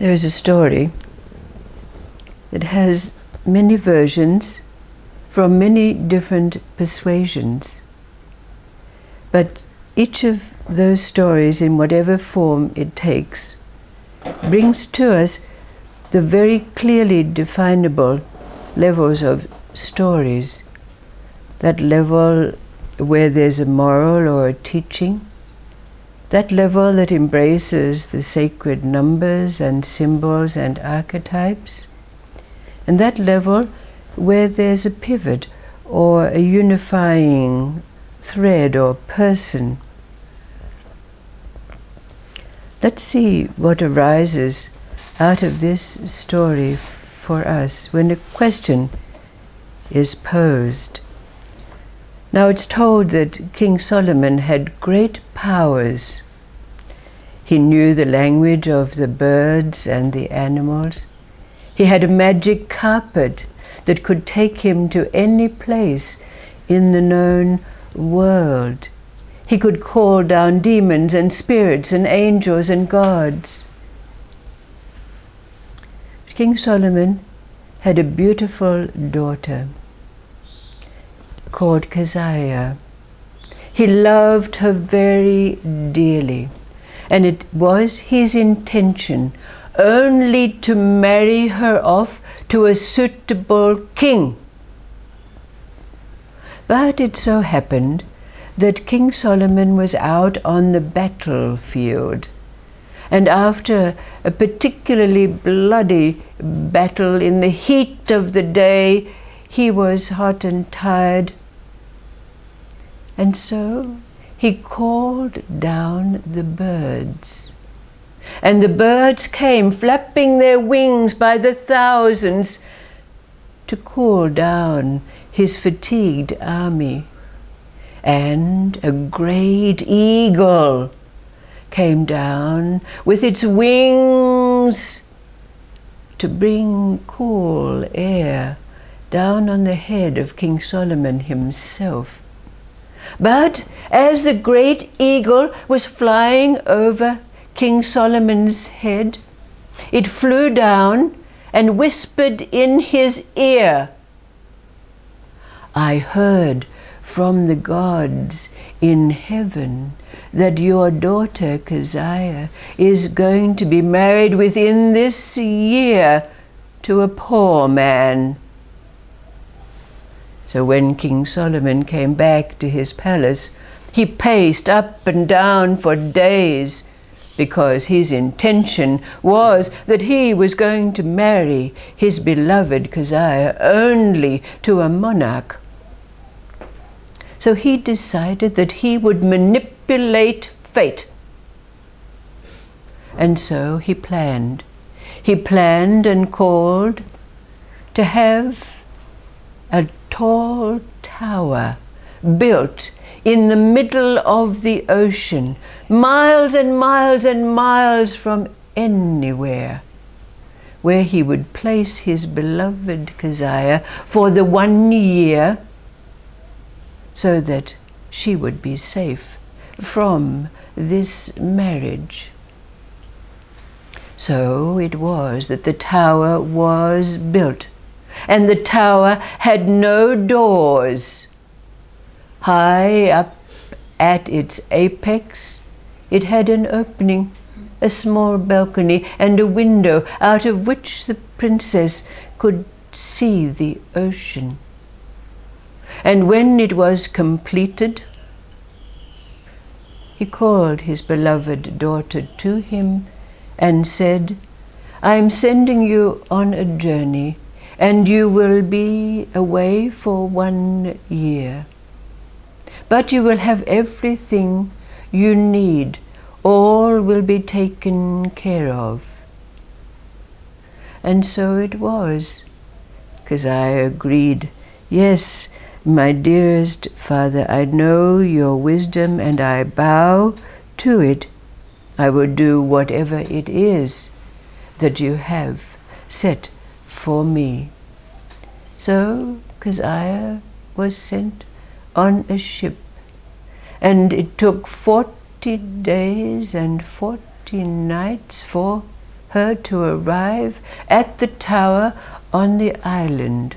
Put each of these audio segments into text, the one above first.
There is a story that has many versions from many different persuasions. But each of those stories, in whatever form it takes, brings to us the very clearly definable levels of stories. That level where there's a moral or a teaching, that level that embraces the sacred numbers and symbols and archetypes, and that level where there's a pivot or a unifying thread or person. Let's see what arises out of this story for us when a question is posed. Now it's told that King Solomon had great powers. He knew the language of the birds and the animals. He had a magic carpet that could take him to any place in the known world. He could call down demons and spirits and angels and gods. King Solomon had a beautiful daughter called Kazaia. He loved her very dearly, and it was his intention only to marry her off to a suitable king. But it so happened that King Solomon was out on the battlefield, and after a particularly bloody battle in the heat of the day, he was hot and tired. And so he called down the birds. And the birds came flapping their wings by the thousands to cool down his fatigued army. And a great eagle came down with its wings to bring cool air down on the head of King Solomon himself. But as the great eagle was flying over King Solomon's head, it flew down and whispered in his ear, "I heard from the gods in heaven that your daughter Kazaia is going to be married within this year to a poor man." So when King Solomon came back to his palace, he paced up and down for days, because his intention was that he was going to marry his beloved Kazaia only to a monarch. So he decided that he would manipulate fate. And so he planned. He planned and called to have a tall tower built in the middle of the ocean, miles and miles and miles from anywhere, where he would place his beloved Kazaia for the 1 year, so that she would be safe from this marriage. So it was that the tower was built, and the tower had no doors. High up at its apex, it had an opening, a small balcony and a window out of which the princess could see the ocean. And when it was completed, he called his beloved daughter to him and said, "I am sending you on a journey, and you will be away for 1 year. But you will have everything you need. All will be taken care of." And so it was. Kazaia agreed, "Yes, my dearest father, I know your wisdom and I bow to it. I will do whatever it is that you have set for me." So Kazaia was sent on a ship, and it took 40 days and 40 nights for her to arrive at the tower on the island.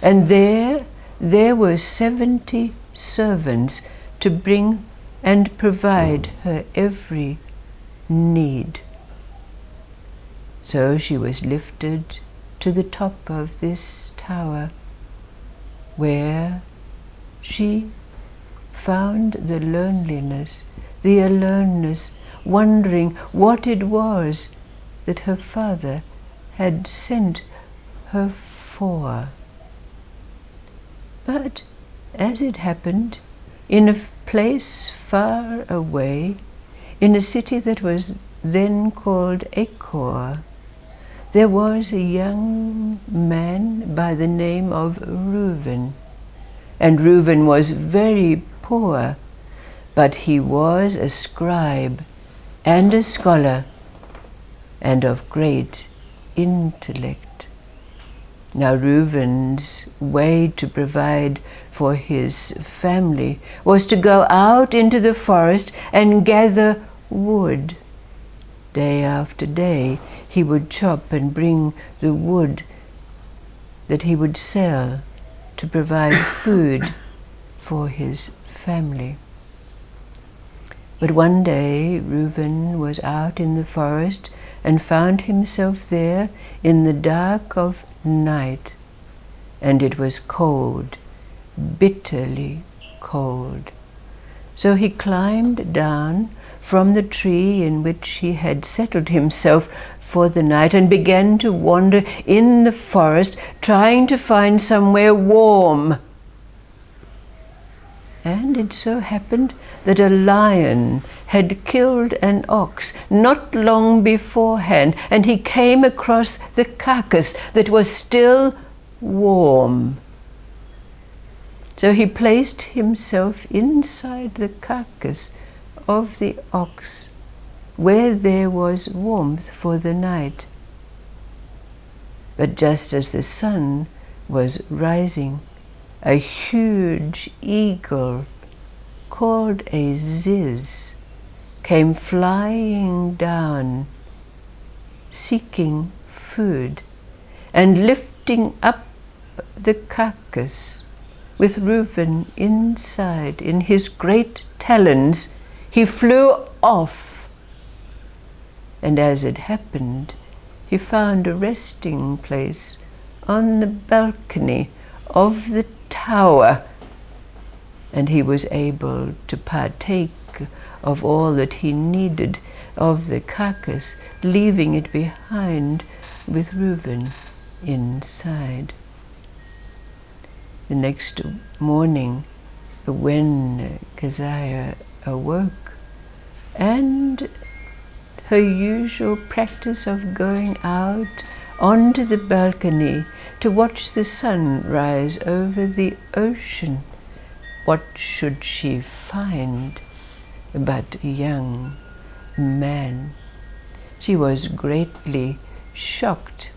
And there were 70 servants to bring and provide her every need. So she was lifted to the top of this tower, where she found the loneliness, the aloneness, wondering what it was that her father had sent her for. But as it happened, in a place far away, in a city that was then called Achor, there was a young man by the name of Reuben. And Reuben was very poor, but he was a scribe and a scholar and of great intellect. Now Reuben's way to provide for his family was to go out into the forest and gather wood. Day after day he would chop and bring the wood that he would sell to provide food for his family. But one day Reuben was out in the forest and found himself there in the dark of night, and it was cold, bitterly cold. So he climbed down from the tree in which he had settled himself for the night and began to wander in the forest, trying to find somewhere warm. And it so happened that a lion had killed an ox not long beforehand, and he came across the carcass that was still warm. So he placed himself inside the carcass of the ox, where there was warmth for the night. But just as the sun was rising, a huge eagle called a ziz came flying down, seeking food, and lifting up the carcass with Reuben inside in his great talons, he flew off. And as it happened, he found a resting place on the balcony of the tower, and he was able to partake of all that he needed of the carcass, leaving it behind with Reuben inside. The next morning, when Kazaia awoke, and her usual practice of going out onto the balcony to watch the sun rise over the ocean, what should she find but a young man? She was greatly shocked.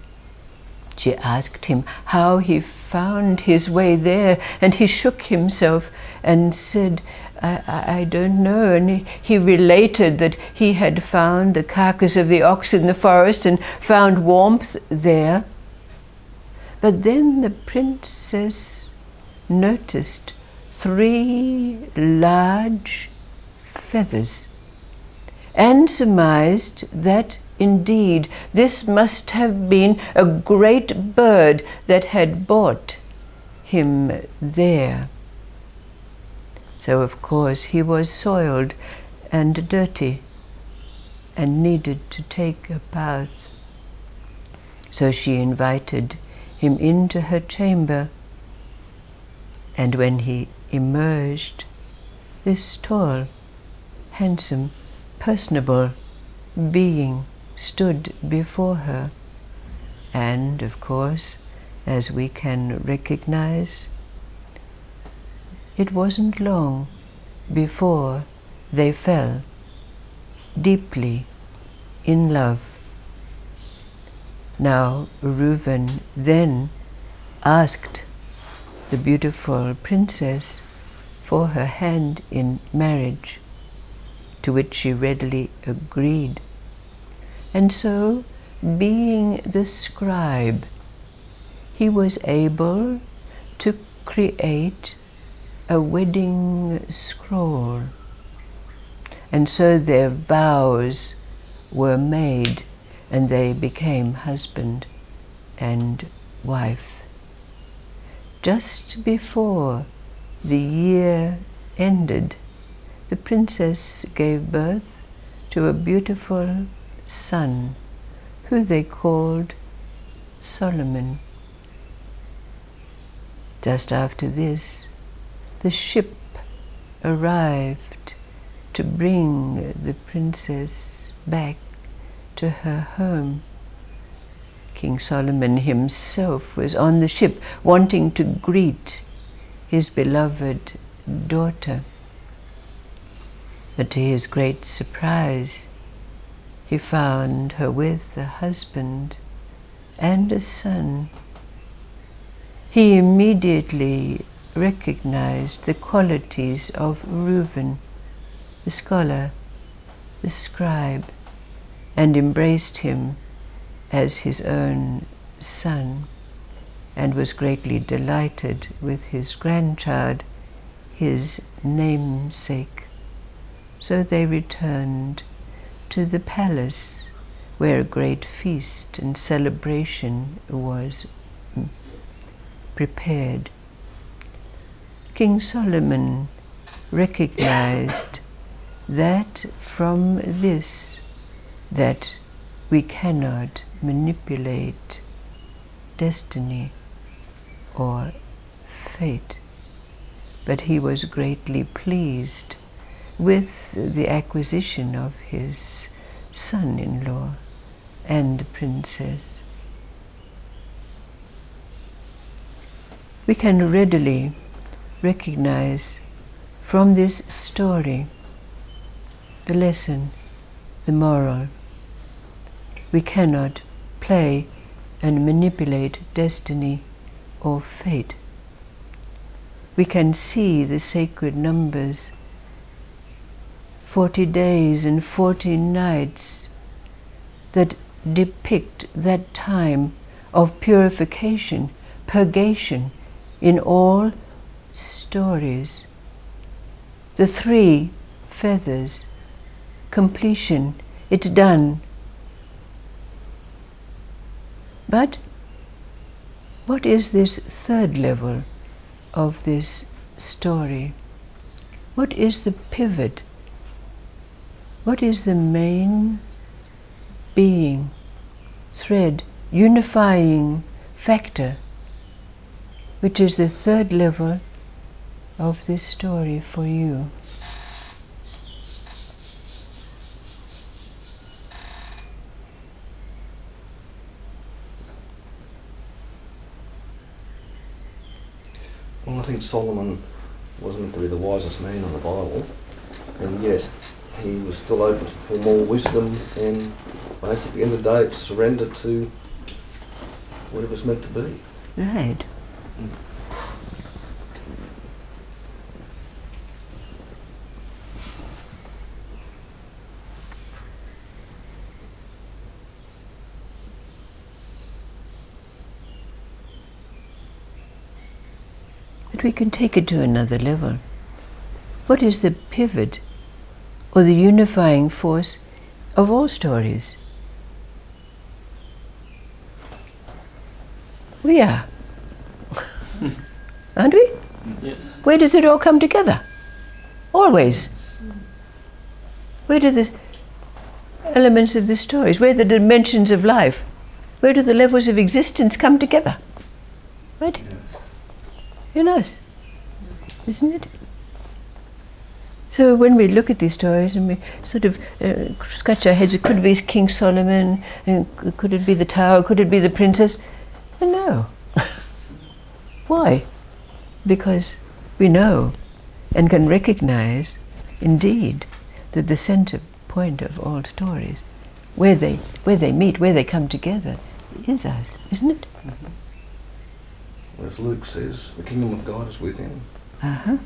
She asked him how he found his way there, and he shook himself and said, I don't know. And he related that he had found the carcass of the ox in the forest and found warmth there. But then the princess noticed 3 large feathers and surmised that indeed this must have been a great bird that had brought him there. So of course he was soiled and dirty and needed to take a bath. So she invited him into her chamber, and when he emerged, this tall, handsome, personable being stood before her. And of course, as we can recognize, it wasn't long before they fell deeply in love. Now Reuben then asked the beautiful princess for her hand in marriage, to which she readily agreed. And so, being the scribe, he was able to create a wedding scroll. And so their vows were made, and they became husband and wife. Just before the year ended, the princess gave birth to a beautiful son, who they called Solomon. Just after this, the ship arrived to bring the princess back to her home. King Solomon himself was on the ship, wanting to greet his beloved daughter. But to his great surprise, he found her with a husband and a son. He immediately recognized the qualities of Reuben, the scholar, the scribe, and embraced him as his own son, and was greatly delighted with his grandchild, his namesake. So they returned to the palace, where a great feast and celebration was prepared. King Solomon recognized that from this, that we cannot manipulate destiny or fate, but he was greatly pleased with the acquisition of his son-in-law and princess. We can readily recognize from this story the lesson, the moral. We cannot play and manipulate destiny or fate. We can see the sacred numbers, 40 days and 40 nights, that depict that time of purification, purgation in all stories. The 3 feathers, completion, it's done. But what is this 3rd level of this story? What is the pivot? What is the main being, thread, unifying factor, which is the 3rd level of this story for you? Well, I think Solomon wasn't meant to be the wisest man in the Bible, and yet he was still open for more wisdom, and basically at the end of the day it surrendered to what it was meant to be. Right. But we can take it to another level. What is the pivot or the unifying force of all stories? We are. Aren't we? Yes. Where does it all come together? Always. Where do the elements of the stories, where are the dimensions of life, where do the levels of existence come together? Right? Yes. In us, isn't it? So when we look at these stories and we sort of scratch our heads, it could be King Solomon, and could it be the tower, could it be the princess? No. Why? Because we know and can recognize, indeed, that the center point of all stories, where they meet, where they come together, is us, isn't it? Mm-hmm. As Luke says, the kingdom of God is within. Uh-huh.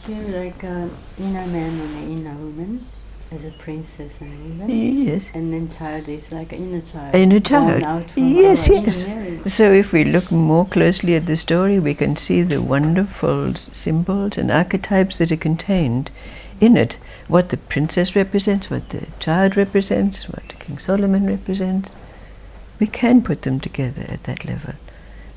Here, like inner man and inner woman, as a princess and woman. Yes. And then child is like an inner child. Inner born child. out from Yes, our yes. inner marriage. So if we look more closely at the story, we can see the wonderful symbols and archetypes that are contained in it. What the princess represents, what the child represents, what King Solomon represents. We can put them together at that level.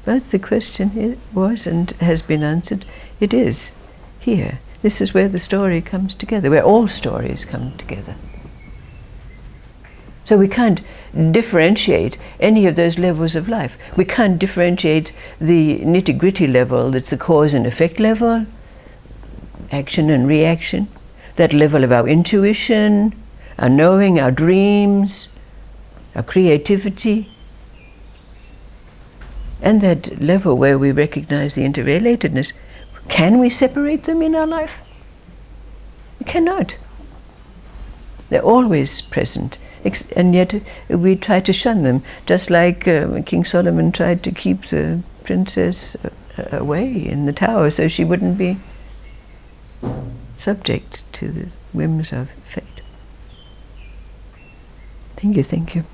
But the question was and has been answered. It is here. This is where the story comes together, where all stories come together. So we can't differentiate any of those levels of life. We can't differentiate the nitty-gritty level, that's the cause and effect level, action and reaction, that level of our intuition, our knowing, our dreams, our creativity, and that level where we recognize the interrelatedness. Can we separate them in our life? We cannot. They're always present, and yet we try to shun them, just like King Solomon tried to keep the princess away in the tower so she wouldn't be subject to the whims of fate. Thank you, thank you.